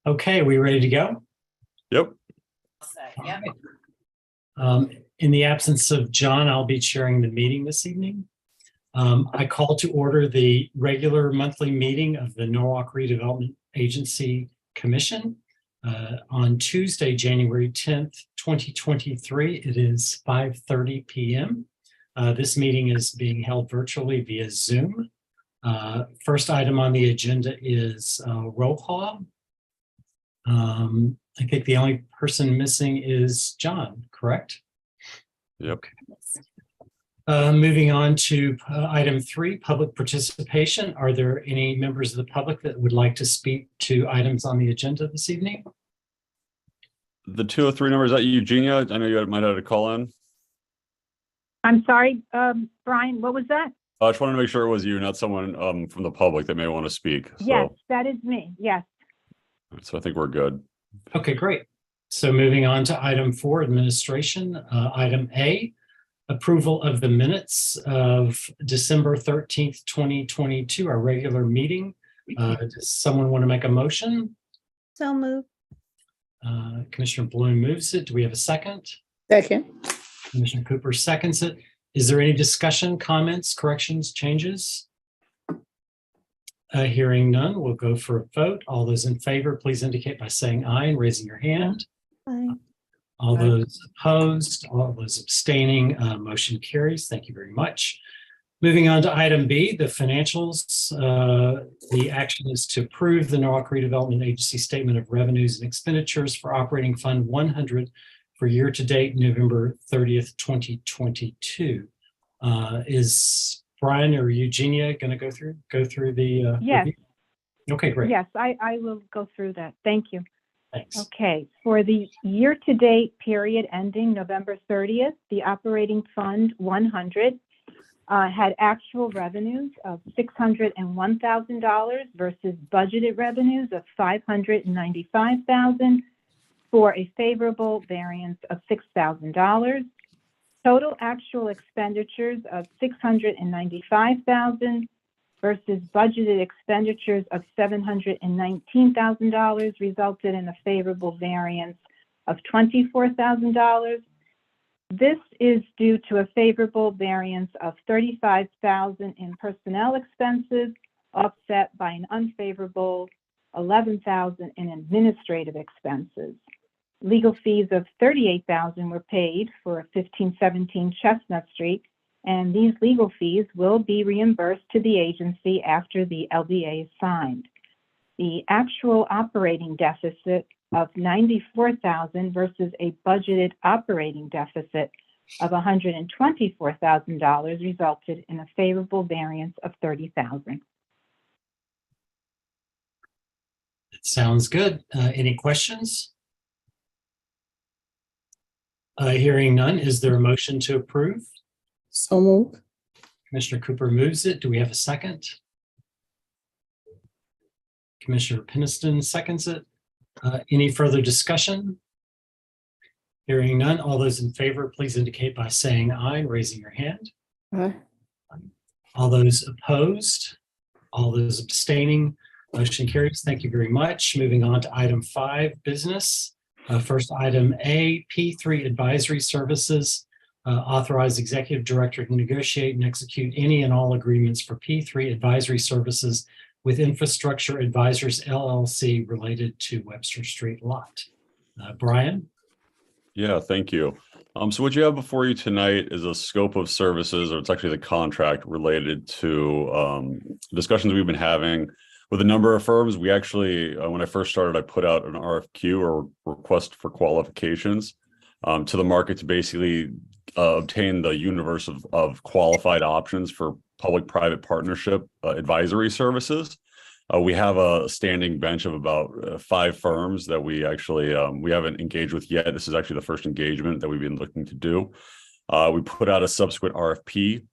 Okay, we ready to go? Yep. Yeah. In the absence of John, I'll be chairing the meeting this evening. I call to order the regular monthly meeting of the Norwalk Redevelopment Agency Commission on Tuesday, January 10th, 2023. It is 5:30 p.m. This meeting is being held virtually via Zoom. First item on the agenda is roll call. I think the only person missing is John, correct? Yep. Moving on to item 3, public participation. Are there any members of the public that would like to speak to items on the agenda this evening? The 203 number, is that you, Eugenia? I know you might have to call in. I'm sorry, Brian, what was that? I just wanted to make sure it was you, not someone from the public that may want to speak. Yes, that is me. Yes. So I think we're good. Okay, great. So moving on to item 4, administration. Item A, approval of the minutes of December 13th, 2022, our regular meeting. Does someone want to make a motion? So moved. Commissioner Bloom moves it. Do we have a second? Second. Commissioner Cooper seconds it. Is there any discussion, comments, corrections, changes? Hearing none, we'll go for a vote. All those in favor, please indicate by saying aye and raising your hand. Aye. All those opposed, all those abstaining, motion carries. Thank you very much. Moving on to item B, the financials. The action is to approve the Norwalk Redevelopment Agency Statement of Revenues and Expenditures for Operating Fund 100 for year-to-date November 30th, 2022. Is Brian or Eugenia going to go through the Yes. review? Okay, great. Yes, I will go through that. Thank you. Thanks. Okay, for the year-to-date period ending November 30th, the operating fund 100 had actual revenues of $601,000 versus budgeted revenues of $595,000 for a favorable variance of $6,000. Total actual expenditures of $695,000 versus budgeted expenditures of $719,000 resulted in a favorable variance of $24,000. This is due to a favorable variance of $35,000 in personnel expenses, offset by an unfavorable $11,000 in administrative expenses. Legal fees of $38,000 were paid for 1517 Chestnut Street, and these legal fees will be reimbursed to the agency after the LBA is signed. The actual operating deficit of $94,000 versus a budgeted operating deficit of $124,000 resulted in a favorable variance of $30,000. It sounds good. Any questions? Hearing none, is there a motion to approve? So moved. Commissioner Cooper moves it. Do we have a second? Commissioner Peniston seconds it. Any further discussion? Hearing none, all those in favor, please indicate by saying aye and raising your hand. Aye. All those opposed, all those abstaining, motion carries. Thank you very much. Moving on to item 5, business. First item A, P3 Advisory Services. Authorize Executive Director to negotiate and execute any and all agreements for P3 Advisory Services with Infrastructure Advisors LLC related to Webster Street lot. Brian? Yeah, thank you. So what you have before you tonight is a scope of services, or it's actually the contract related to discussions we've been having with a number of firms. We actually, when I first started, I put out an RFQ, or request for qualifications, to the market to basically obtain the universe of qualified options for public-private partnership advisory services. We have a standing bench of about 5 firms that we actually we haven't engaged with yet. This is actually the first engagement that we've been looking to do. We put out a subsequent RFP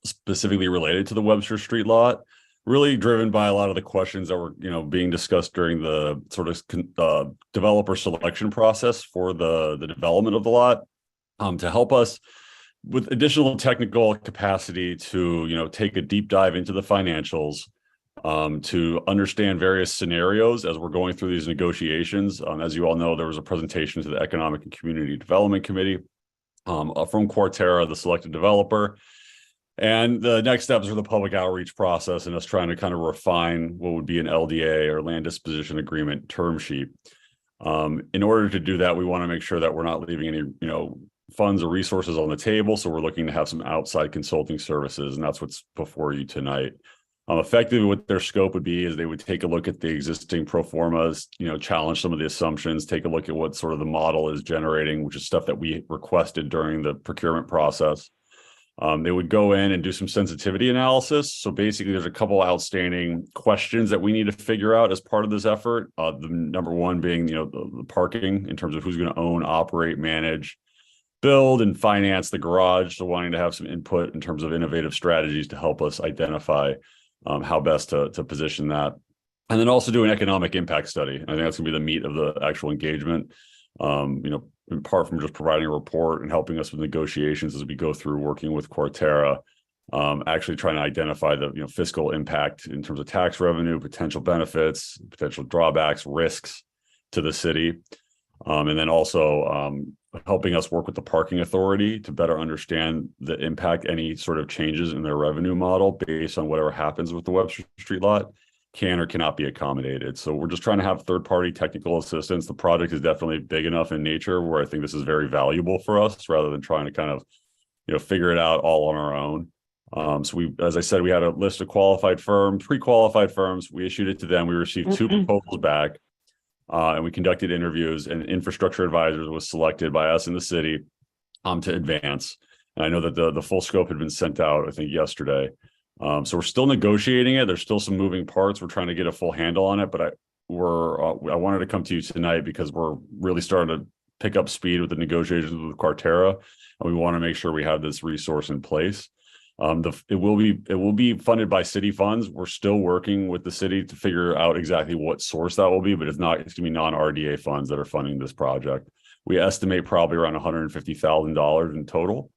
specifically related to the Webster Street lot, really driven by a lot of the questions that were being discussed during the sort of developer selection process for the development of the lot, to help us with additional technical capacity to take a deep dive into the financials, to understand various scenarios as we're going through these negotiations. As you all know, there was a presentation to the Economic and Community Development Committee from Quarterra, the selected developer. And the next steps are the public outreach process and us trying to kind of refine what would be an LDA or land disposition agreement term sheet. In order to do that, we want to make sure that we're not leaving any, funds or resources on the table. So we're looking to have some outside consulting services, and that's what's before you tonight. Effectively, what their scope would be is they would take a look at the existing pro formas, challenge some of the assumptions, take a look at what sort of the model is generating, which is stuff that we requested during the procurement process. They would go in and do some sensitivity analysis. So basically, there's a couple outstanding questions that we need to figure out as part of this effort. The number one being, the parking in terms of who's going to own, operate, manage, build, and finance the garage. So wanting to have some input in terms of innovative strategies to help us identify how best to position that. And then also do an economic impact study. I think that's going to be the meat of the actual engagement. Apart from just providing a report and helping us with negotiations as we go through working with Quarterra, actually trying to identify the fiscal impact in terms of tax revenue, potential benefits, potential drawbacks, risks to the city. And then also helping us work with the parking authority to better understand the impact any sort of changes in their revenue model based on whatever happens with the Webster Street lot can or cannot be accommodated. So we're just trying to have third-party technical assistance. The project is definitely big enough in nature where I think this is very valuable for us rather than trying to kind of, figure it out all on our own. So we, as I said, we had a list of qualified firms, pre-qualified firms. We issued it to them. We received 2 proposals back. And we conducted interviews, and Infrastructure Advisors was selected by us in the city to advance. And I know that the full scope had been sent out, I think, yesterday. So we're still negotiating it. There's still some moving parts. We're trying to get a full handle on it, but I wanted to come to you tonight because we're really starting to pick up speed with the negotiations with Quarterra, and we want to make sure we have this resource in place. It will be funded by city funds. We're still working with the city to figure out exactly what source that will be, but it's going to be non-RDA funds that are funding this project. We estimate probably around $150,000 in total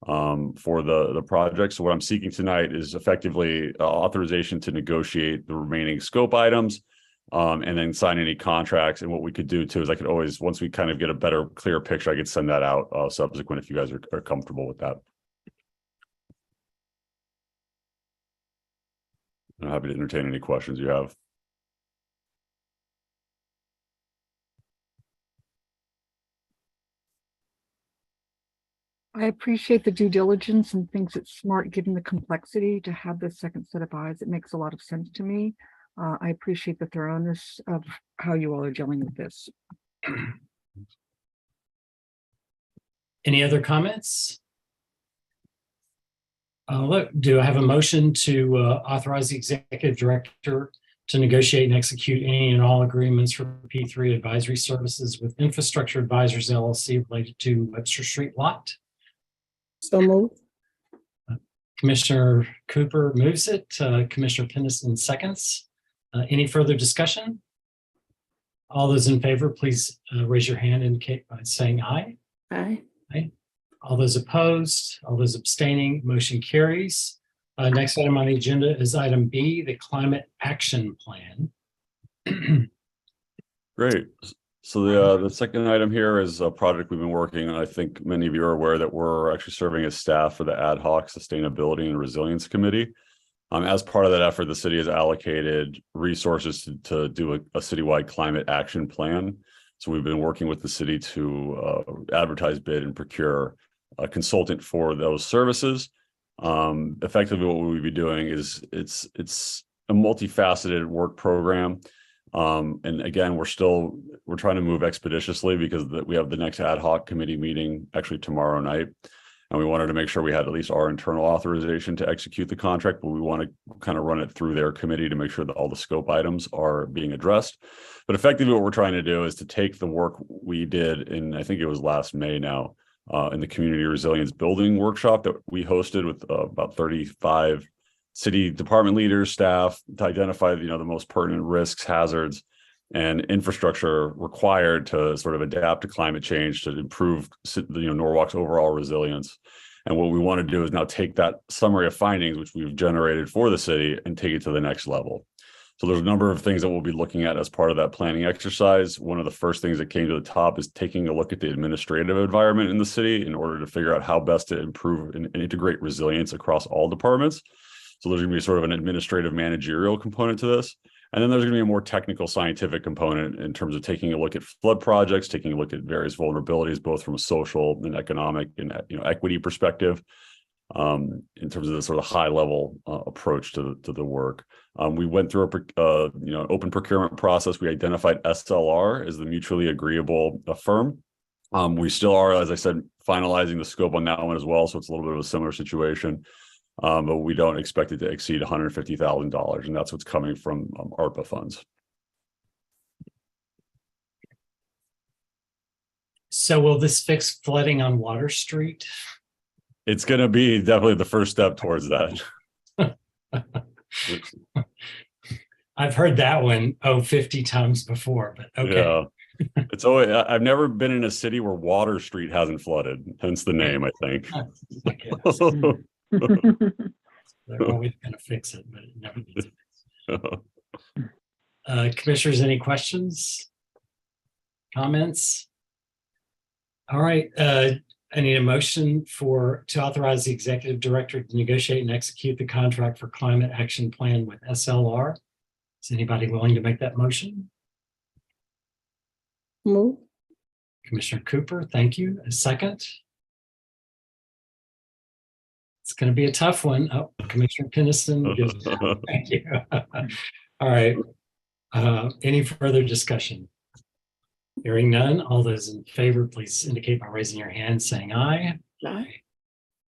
for the project. So what I'm seeking tonight is effectively authorization to negotiate the remaining scope items and then sign any contracts. And what we could do too is I could always, once we kind of get a better, clear picture, I could send that out subsequent if you guys are comfortable with that. I'm happy to entertain any questions you have. I appreciate the due diligence and think it's smart, given the complexity, to have this second set of eyes. It makes a lot of sense to me. I appreciate the thoroughness of how you all are dealing with this. Any other comments? Do I have a motion to authorize the executive director to negotiate and execute any and all agreements for P3 advisory services with Infrastructure Advisors LLC related to Webster Street lot? So moved. Commissioner Cooper moves it. Commissioner Pendleton seconds. Any further discussion? All those in favor, please raise your hand and indicate by saying aye. Aye. Aye. All those opposed, all those abstaining, motion carries. Next item on the agenda is item B, the Climate Action Plan. Great. So the second item here is a project we've been working on. I think many of you are aware that we're actually serving as staff for the Ad Hoc Sustainability and Resilience Committee. As part of that effort, the city has allocated resources to do a citywide climate action plan. So we've been working with the city to advertise, bid, and procure a consultant for those services. Effectively, what we'll be doing is it's a multifaceted work program. And again, we're trying to move expeditiously because we have the next ad hoc committee meeting actually tomorrow night. And we wanted to make sure we had at least our internal authorization to execute the contract, but we want to kind of run it through their committee to make sure that all the scope items are being addressed. But effectively what we're trying to do is to take the work we did in, I think it was last May now, in the Community Resilience Building Workshop that we hosted with about 35 city department leaders, staff, to identify, the most pertinent risks, hazards, and infrastructure required to sort of adapt to climate change to improve, Norwalk's overall resilience. And what we want to do is now take that summary of findings, which we've generated for the city, and take it to the next level. So there's a number of things that we'll be looking at as part of that planning exercise. One of the first things that came to the top is taking a look at the administrative environment in the city in order to figure out how best to improve and integrate resilience across all departments. So there's going to be sort of an administrative managerial component to this. And then there's going to be a more technical scientific component in terms of taking a look at flood projects, taking a look at various vulnerabilities, both from a social and economic and equity perspective. In terms of the sort of high level approach to the work. We went through a open procurement process. We identified SLR as the mutually agreeable firm. We still are, as I said, finalizing the scope on that one as well. So it's a little bit of a similar situation, but we don't expect it to exceed $150,000, and that's what's coming from ARPA funds. So will this fix flooding on Water Street? It's going to be definitely the first step towards that. I've heard that one 50 times before, but okay. Yeah. It's always, I've never been in a city where Water Street hasn't flooded, hence the name, I think. They're always going to fix it, but it never gets. Commissioners, any questions? Comments? All right. I need a motion to authorize the executive director to negotiate and execute the contract for climate action plan with SLR. Is anybody willing to make that motion? Move. Commissioner Cooper, thank you. A second? It's going to be a tough one. Oh, Commissioner Kinnison, thank you. All right. Any further discussion? Hearing none, all those in favor, please indicate by raising your hand, saying aye. Aye.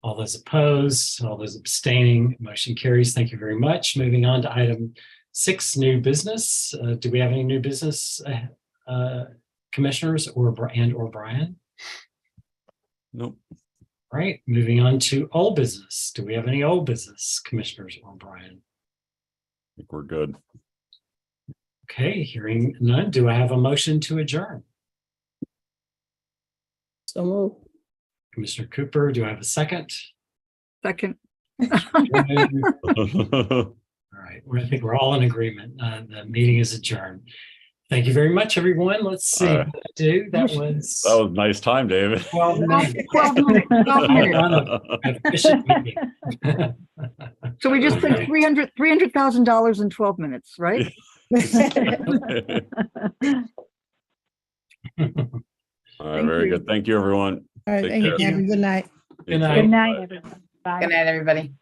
All those opposed, all those abstaining, motion carries. Thank you very much. Moving on to item 6, new business. Do we have any new business, commissioners or Brian? Nope. All right, moving on to old business. Do we have any old business, commissioners or Brian? I think we're good. Okay, hearing none, do I have a motion to adjourn? So move. Commissioner Cooper, do I have a second? Second. All right, I think we're all in agreement. The meeting is adjourned. Thank you very much, everyone. Let's see what to do. That was nice time, David. 12 minutes. 12 minutes. 12 minutes. An efficient meeting. So we just spent $300,000 in 12 minutes, right? All right, very good. Thank you, everyone. All right, Take thank you. care. Have a good night. Good night. Good night, everyone. Bye. Good night, everybody.